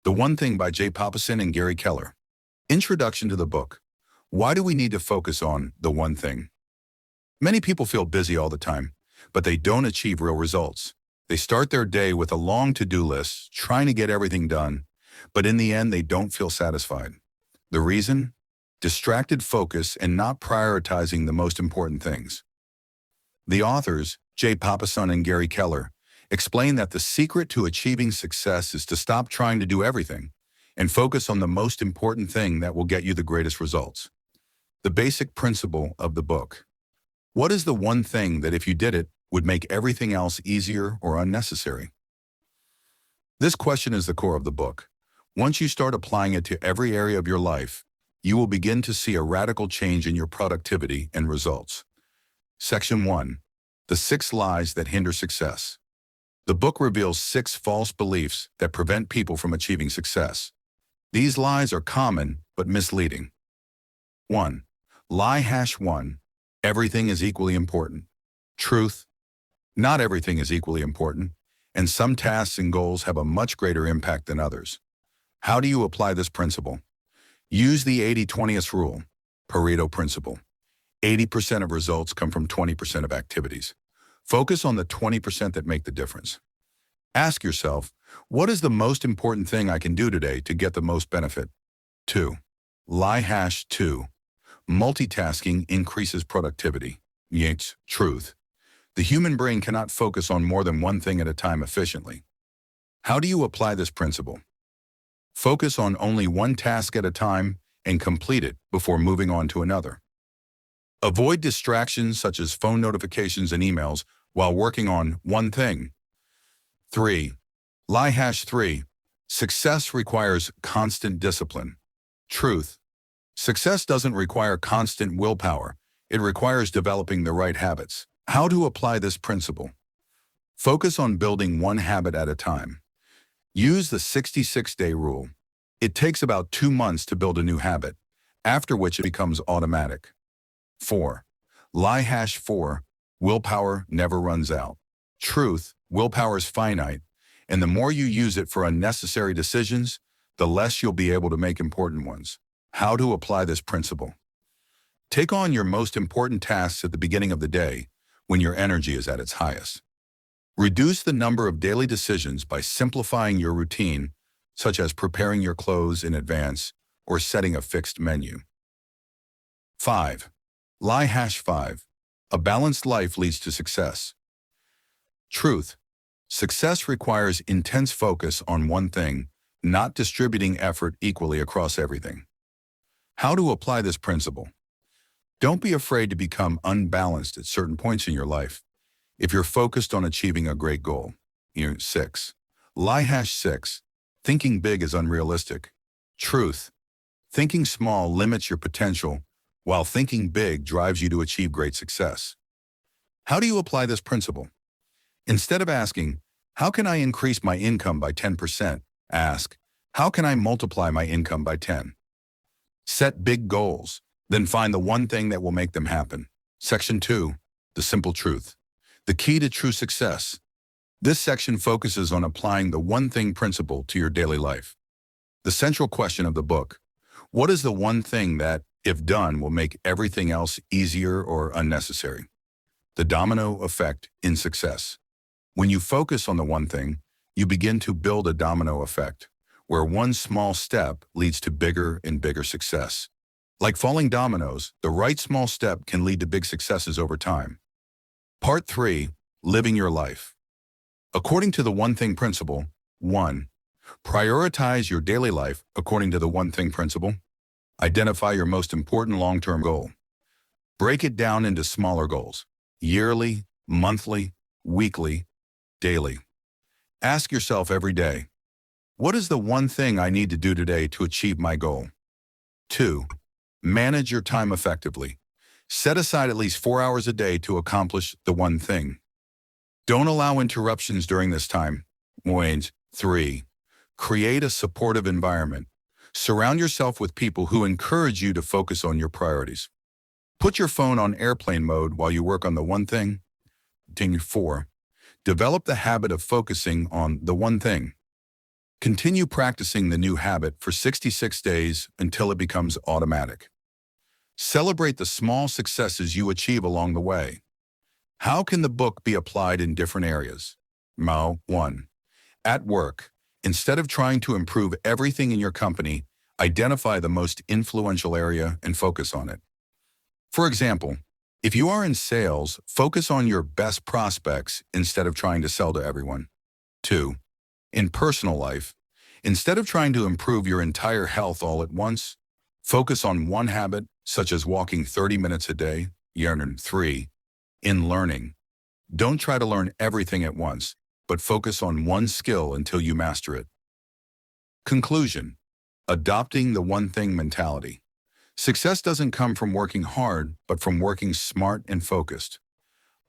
The One Thing by Papasan and Gary Keller. Introduction to the book. Why do we need to focus on the one thing? Many people feel busy all the time, but they don't achieve real results. They start their day with a long to-do list, trying to get everything done, but in the end, they don't feel satisfied. The reason? Distracted focus and not prioritizing the most important things. The authors, Papasan and Gary Keller, explain that the secret to achieving success is to stop trying to do everything and focus on the most important thing that will get you the greatest results. The basic principle of the book. What is the one thing that if you did it, would make everything else easier or unnecessary? This question is the core of the book. Once you start applying it to every area of your life, you will begin to see a radical change in your productivity and results. Section 1. The 6 lies that hinder success. The book reveals 6 false beliefs that prevent people from achieving success. These lies are common but misleading. 1. Lie #1. Everything is equally important. Truth. Not everything is equally important, and some tasks and goals have a much greater impact than others. How do you apply this principle? Use the 80-20 rule, Pareto principle. 80% of results come from 20% of activities. Focus on the 20% that make the difference. Ask yourself, what is the most important thing I can do today to get the most benefit? 2. Lie #2. Multitasking increases productivity. Yates, truth. The human brain cannot focus on more than one thing at a time efficiently. How do you apply this principle? Focus on only one task at a time and complete it before moving on to another. Avoid distractions such as phone notifications and emails while working on one thing. 3. Lie #3. Success requires constant discipline. Truth. Success doesn't require constant willpower. It requires developing the right habits. How to apply this principle? Focus on building one habit at a time. Use the 66-day rule. It takes about 2 months to build a new habit, after which it becomes automatic. 4. Lie #4. Willpower never runs out. Truth. Willpower is finite, and the more you use it for unnecessary decisions, the less you'll be able to make important ones. How to apply this principle? Take on your most important tasks at the beginning of the day, when your energy is at its highest. Reduce the number of daily decisions by simplifying your routine, such as preparing your clothes in advance or setting a fixed menu. 5. Lie #5. A balanced life leads to success. Truth. Success requires intense focus on one thing, not distributing effort equally across everything. How to apply this principle? Don't be afraid to become unbalanced at certain points in your life if you're focused on achieving a great goal. 6. Lie #6. Thinking big is unrealistic. Truth. Thinking small limits your potential, while thinking big drives you to achieve great success. How do you apply this principle? Instead of asking, how can I increase my income by 10%? Ask, how can I multiply my income by 10? Set big goals, then find the one thing that will make them happen. Section 2. The simple truth. The key to true success. This section focuses on applying the one thing principle to your daily life. The central question of the book: what is the one thing that, if done, will make everything else easier or unnecessary? The domino effect in success. When you focus on the one thing, you begin to build a domino effect, where one small step leads to bigger and bigger success. Like falling dominoes, the right small step can lead to big successes over time. Part 3. Living your life. According to the one thing principle, 1. Prioritize your daily life according to the one thing principle. Identify your most important long-term goal. Break it down into smaller goals: yearly, monthly, weekly, daily. Ask yourself every day, what is the one thing I need to do today to achieve my goal? 2. Manage your time effectively. Set aside at least 4 hours a day to accomplish the one thing. Don't allow interruptions during this time. 3. Create a supportive environment. Surround yourself with people who encourage you to focus on your priorities. Put your phone on airplane mode while you work on the one thing. 4. Develop the habit of focusing on the one thing. Continue practicing the new habit for 66 days until it becomes automatic. Celebrate the small successes you achieve along the way. How can the book be applied in different areas? 1. At work, instead of trying to improve everything in your company, identify the most influential area and focus on it. For example, if you are in sales, focus on your best prospects instead of trying to sell to everyone. 2. In personal life, instead of trying to improve your entire health all at once, focus on one habit, such as walking 30 minutes a day. 3. In learning, don't try to learn everything at once, but focus on one skill until you master it. Conclusion: adopting the one thing mentality. Success doesn't come from working hard, but from working smart and focused.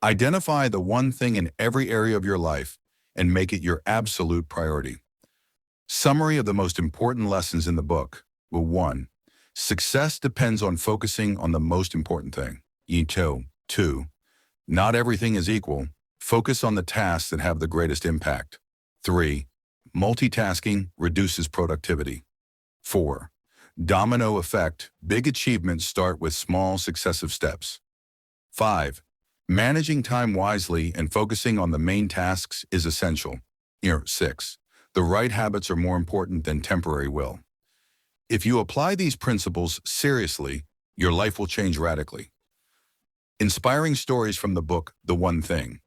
Identify the one thing in every area of your life and make it your absolute priority. Summary of the most important lessons in the book. 1. Success depends on focusing on the most important thing. 2. Not everything is equal. Focus on the tasks that have the greatest impact. 3. Multitasking reduces productivity. 4. Domino Effect. Big achievements start with small, successive steps. 5. Managing time wisely and focusing on the main tasks is essential. 6. The right habits are more important than temporary will. If you apply these principles seriously, your life will change radically. Inspiring stories from the book, The One Thing.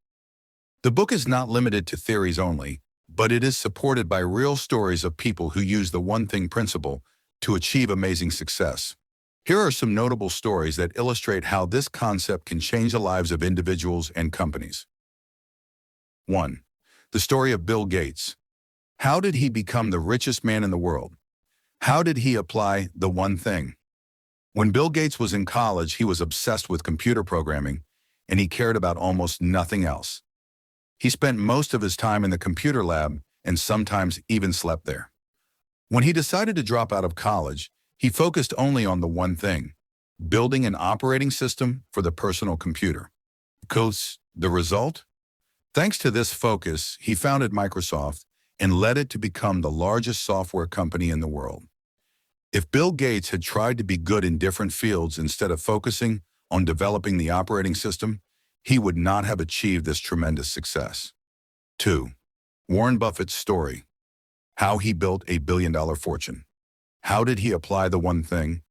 The book is not limited to theories only, but it is supported by real stories of people who use the one thing principle to achieve amazing success. Here are some notable stories that illustrate how this concept can change the lives of individuals and companies. 1. The story of Bill Gates. How did he become the richest man in the world? How did he apply the one thing? When Bill Gates was in college, he was obsessed with computer programming, and he cared about almost nothing else. He spent most of his time in the computer lab and sometimes even slept there. When he decided to drop out of college, he focused only on the one thing: building an operating system for the personal computer. The result? Thanks to this focus, he founded Microsoft and led it to become the largest software company in the world. If Bill Gates had tried to be good in different fields instead of focusing on developing the operating system, he would not have achieved this tremendous success. 2. Warren Buffett's story. How he built a billion-dollar fortune. How did he apply the one thing?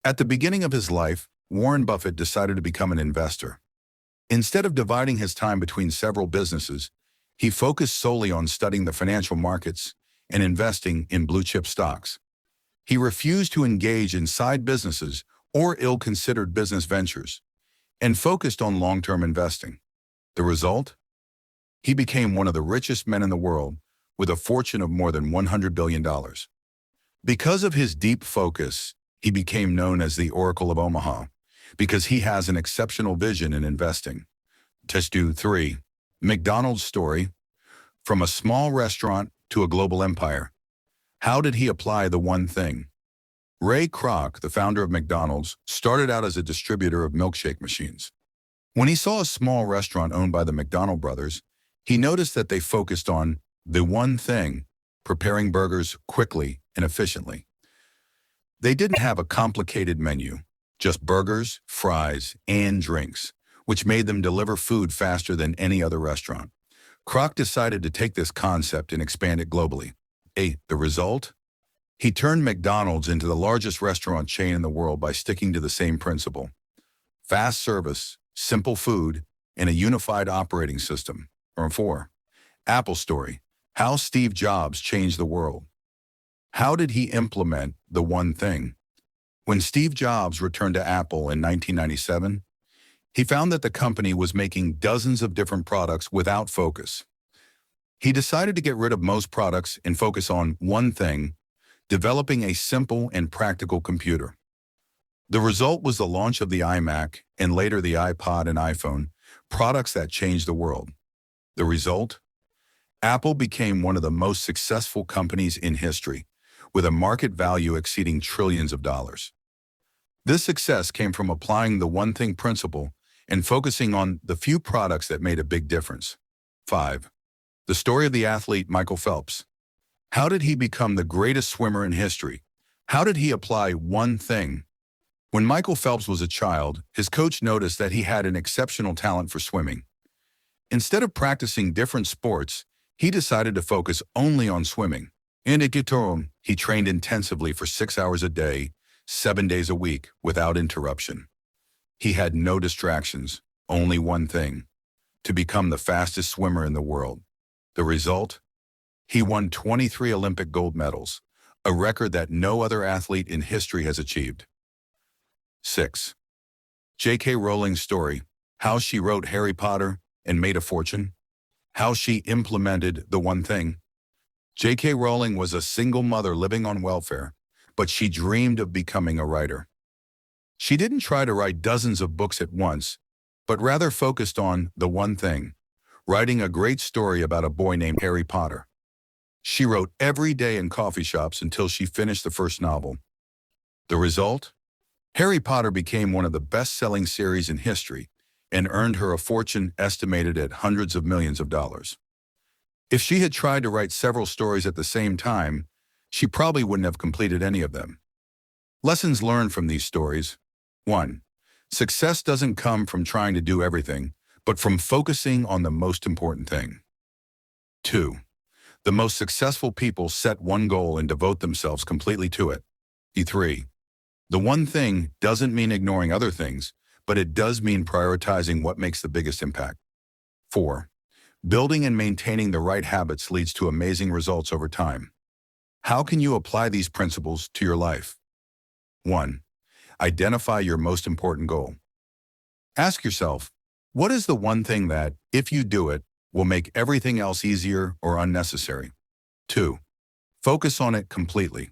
At the beginning of his life, Warren Buffett decided to become an investor. Instead of dividing his time between several businesses, he focused solely on studying the financial markets and investing in blue-chip stocks. He refused to engage in side businesses or ill-considered business ventures, and focused on long-term investing. The result? He became one of the richest men in the world, with a fortune of more than $100 billion. Because of his deep focus, he became known as the Oracle of Omaha, because he has an exceptional vision in investing. 3. McDonald's story. From a small restaurant to a global empire. How did he apply the one thing? Ray Kroc, the founder of McDonald's, started out as a distributor of milkshake machines. When he saw a small restaurant owned by the McDonald brothers, he noticed that they focused on the one thing: preparing burgers quickly and efficiently. They didn't have a complicated menu, just burgers, fries, and drinks, which made them deliver food faster than any other restaurant. Kroc decided to take this concept and expand it globally. The result? He turned McDonald's into the largest restaurant chain in the world by sticking to the same principle: fast service, simple food, and a unified operating system. 4. Apple story. How Steve Jobs changed the world. How did he implement the one thing? When Steve Jobs returned to Apple in 1997, he found that the company was making dozens of different products without focus. He decided to get rid of most products and focus on one thing: developing a simple and practical computer. The result was the launch of the iMac and later the iPod and iPhone, products that changed the world. The result? Apple became one of the most successful companies in history, with a market value exceeding trillions of dollars. This success came from applying the one thing principle and focusing on the few products that made a big difference. 5. The story of the athlete Michael Phelps. How did he become the greatest swimmer in history? How did he apply one thing? When Michael Phelps was a child, his coach noticed that he had an exceptional talent for swimming. Instead of practicing different sports, he decided to focus only on swimming. In Iquitos, he trained intensively for 6 hours a day, 7 days a week, without interruption. He had no distractions, only one thing: to become the fastest swimmer in the world. The result? He won 23 Olympic gold medals, a record that no other athlete in history has achieved. 6. J.K. Rowling's story: how she wrote Harry Potter and made a fortune. How she implemented the one thing. J.K. Rowling was a single mother living on welfare, but she dreamed of becoming a writer. She didn't try to write dozens of books at once, but rather focused on the one thing: writing a great story about a boy named Harry Potter. She wrote every day in coffee shops until she finished the first novel. The result? Harry Potter became one of the best-selling series in history and earned her a fortune estimated at hundreds of millions of dollars. If she had tried to write several stories at the same time, she probably wouldn't have completed any of them. Lessons learned from these stories: 1. Success doesn't come from trying to do everything, but from focusing on the most important thing. 2. The most successful people set one goal and devote themselves completely to it. 3. The one thing doesn't mean ignoring other things, but it does mean prioritizing what makes the biggest impact. 4. Building and maintaining the right habits leads to amazing results over time. How can you apply these principles to your life? 1. Identify your most important goal. Ask yourself, what is the one thing that, if you do it, will make everything else easier or unnecessary? 2. Focus on it completely.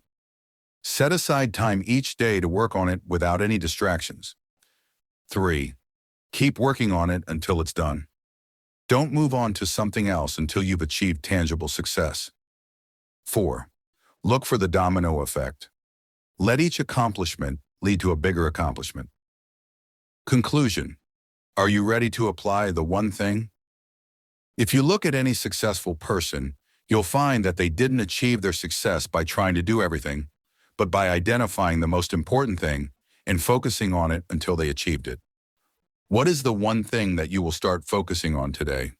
Set aside time each day to work on it without any distractions. 3. Keep working on it until it's done. Don't move on to something else until you've achieved tangible success. 4. Look for the domino effect. Let each accomplishment lead to a bigger accomplishment. Conclusion: are you ready to apply the one thing? If you look at any successful person, you'll find that they didn't achieve their success by trying to do everything, but by identifying the most important thing and focusing on it until they achieved it. What is the one thing that you will start focusing on today?